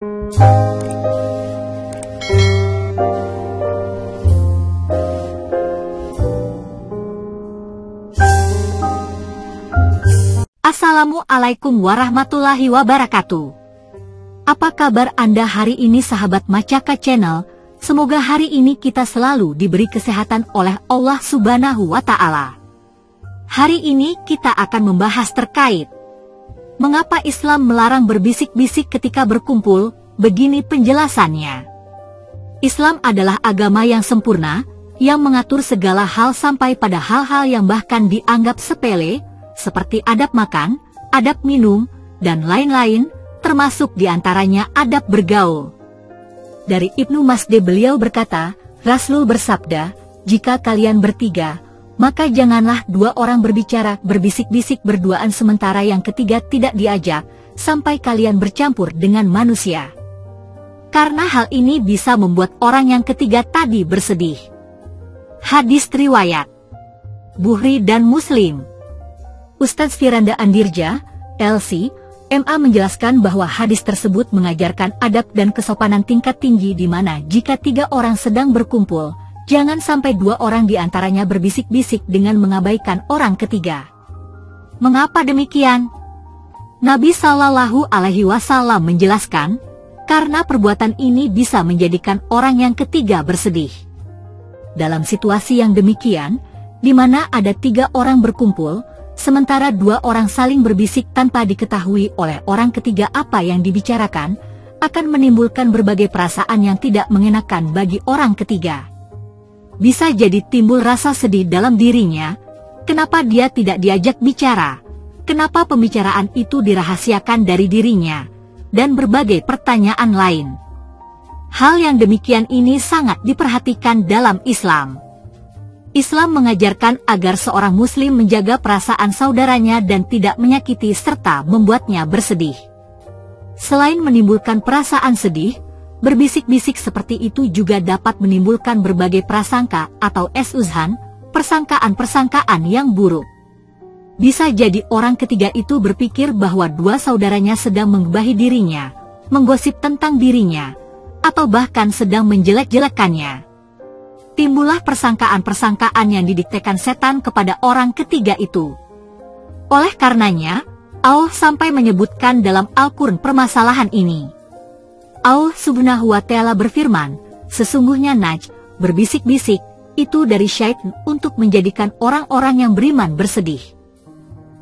Assalamualaikum warahmatullahi wabarakatuh. Apa kabar Anda hari ini sahabat Macaka Channel? Semoga hari ini kita selalu diberi kesehatan oleh Allah Subhanahu wa Ta'ala. Hari ini kita akan membahas terkait mengapa Islam melarang berbisik-bisik ketika berkumpul. Begini penjelasannya. Islam adalah agama yang sempurna, yang mengatur segala hal sampai pada hal-hal yang bahkan dianggap sepele, seperti adab makan, adab minum, dan lain-lain, termasuk diantaranya adab bergaul. Dari Ibnu Mas'ud beliau berkata, Rasul bersabda, jika kalian bertiga, maka janganlah dua orang berbicara berbisik-bisik berduaan sementara yang ketiga tidak diajak, sampai kalian bercampur dengan manusia. Karena hal ini bisa membuat orang yang ketiga tadi bersedih. Hadis riwayat Bukhari dan Muslim. Ustadz Firanda Andirja, LC, MA menjelaskan bahwa hadis tersebut mengajarkan adab dan kesopanan tingkat tinggi di mana jika tiga orang sedang berkumpul, jangan sampai dua orang di antaranya berbisik-bisik dengan mengabaikan orang ketiga. Mengapa demikian? Nabi Shallallahu Alaihi Wasallam menjelaskan, karena perbuatan ini bisa menjadikan orang yang ketiga bersedih. Dalam situasi yang demikian, di mana ada tiga orang berkumpul, sementara dua orang saling berbisik tanpa diketahui oleh orang ketiga apa yang dibicarakan, akan menimbulkan berbagai perasaan yang tidak mengenakan bagi orang ketiga. Bisa jadi timbul rasa sedih dalam dirinya, kenapa dia tidak diajak bicara, kenapa pembicaraan itu dirahasiakan dari dirinya, dan berbagai pertanyaan lain. Hal yang demikian ini sangat diperhatikan dalam Islam. Islam mengajarkan agar seorang muslim menjaga perasaan saudaranya dan tidak menyakiti serta membuatnya bersedih. Selain menimbulkan perasaan sedih, berbisik-bisik seperti itu juga dapat menimbulkan berbagai prasangka atau uzhan, persangkaan-persangkaan yang buruk. Bisa jadi orang ketiga itu berpikir bahwa dua saudaranya sedang menggibahi dirinya, menggosip tentang dirinya, atau bahkan sedang menjelek-jelekannya. Timbullah persangkaan-persangkaan yang didiktekan setan kepada orang ketiga itu. Oleh karenanya, Allah sampai menyebutkan dalam Al-Quran permasalahan ini. Allah Subhanahu wa Ta'ala berfirman, sesungguhnya berbisik-bisik itu dari syaitan untuk menjadikan orang-orang yang beriman bersedih.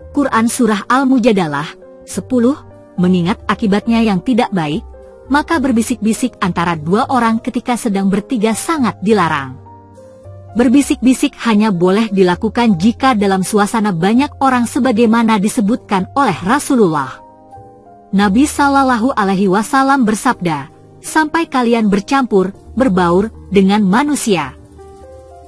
Quran Surah Al-Mujadalah 10, mengingat akibatnya yang tidak baik, maka berbisik-bisik antara dua orang ketika sedang bertiga sangat dilarang. Berbisik-bisik hanya boleh dilakukan jika dalam suasana banyak orang sebagaimana disebutkan oleh Rasulullah. Nabi Shallallahu Alaihi Wasallam bersabda, sampai kalian bercampur, berbaur dengan manusia.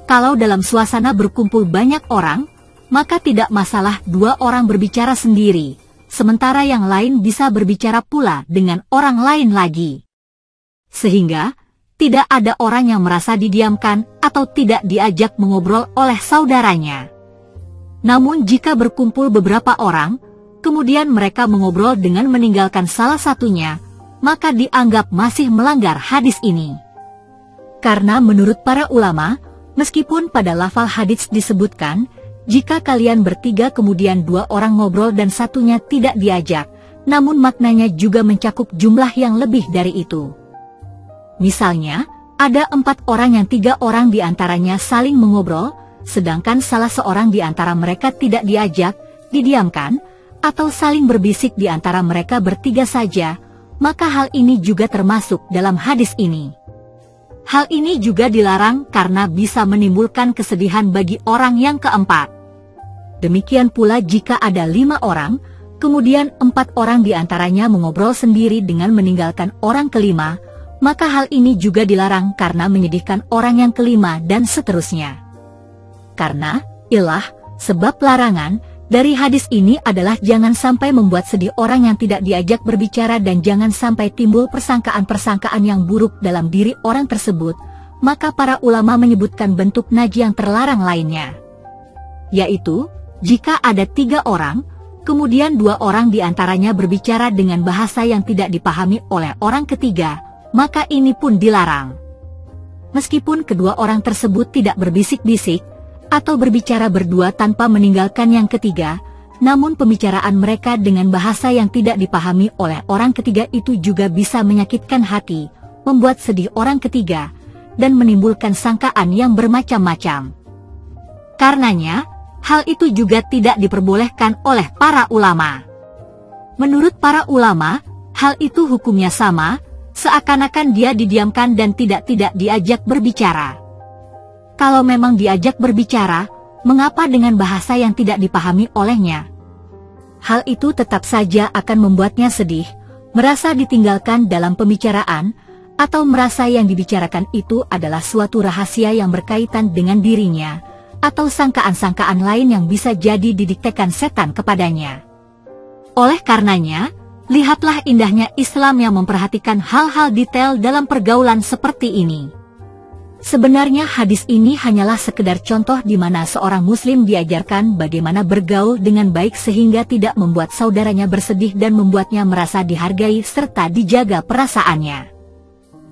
Kalau dalam suasana berkumpul banyak orang, maka tidak masalah dua orang berbicara sendiri, sementara yang lain bisa berbicara pula dengan orang lain lagi. Sehingga, tidak ada orang yang merasa didiamkan atau tidak diajak mengobrol oleh saudaranya. Namun jika berkumpul beberapa orang, kemudian mereka mengobrol dengan meninggalkan salah satunya, maka dianggap masih melanggar hadis ini. Karena menurut para ulama, meskipun pada lafal hadis disebutkan, jika kalian bertiga kemudian dua orang ngobrol dan satunya tidak diajak, namun maknanya juga mencakup jumlah yang lebih dari itu. Misalnya, ada 4 orang yang 3 orang diantaranya saling mengobrol, sedangkan salah seorang di antara mereka tidak diajak, didiamkan, atau saling berbisik di antara mereka bertiga saja, maka hal ini juga termasuk dalam hadis ini. Hal ini juga dilarang karena bisa menimbulkan kesedihan bagi orang yang keempat. Demikian pula jika ada 5 orang, kemudian 4 orang di antaranya mengobrol sendiri dengan meninggalkan orang kelima, maka hal ini juga dilarang karena menyedihkan orang yang kelima dan seterusnya. Karena, sebab larangan dari hadis ini adalah jangan sampai membuat sedih orang yang tidak diajak berbicara dan jangan sampai timbul persangkaan-persangkaan yang buruk dalam diri orang tersebut, maka para ulama menyebutkan bentuk najis yang terlarang lainnya. Yaitu, jika ada 3 orang, kemudian dua orang di antaranya berbicara dengan bahasa yang tidak dipahami oleh orang ketiga, maka ini pun dilarang. Meskipun kedua orang tersebut tidak berbisik-bisik atau berbicara berdua tanpa meninggalkan yang ketiga, namun pembicaraan mereka dengan bahasa yang tidak dipahami oleh orang ketiga itu juga bisa menyakitkan hati, membuat sedih orang ketiga, dan menimbulkan sangkaan yang bermacam-macam. Karenanya, hal itu juga tidak diperbolehkan oleh para ulama. Menurut para ulama, hal itu hukumnya sama, seakan-akan dia didiamkan dan tidak diajak berbicara. Kalau memang diajak berbicara, mengapa dengan bahasa yang tidak dipahami olehnya? Hal itu tetap saja akan membuatnya sedih, merasa ditinggalkan dalam pembicaraan, atau merasa yang dibicarakan itu adalah suatu rahasia yang berkaitan dengan dirinya, atau sangkaan-sangkaan lain yang bisa jadi didiktekan setan kepadanya. Oleh karenanya, lihatlah indahnya Islam yang memperhatikan hal-hal detail dalam pergaulan seperti ini. Sebenarnya hadis ini hanyalah sekedar contoh di mana seorang muslim diajarkan bagaimana bergaul dengan baik sehingga tidak membuat saudaranya bersedih dan membuatnya merasa dihargai serta dijaga perasaannya.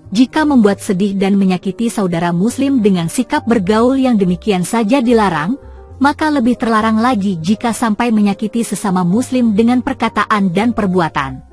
Jika membuat sedih dan menyakiti saudara muslim dengan sikap bergaul yang demikian saja dilarang, maka lebih terlarang lagi jika sampai menyakiti sesama muslim dengan perkataan dan perbuatan.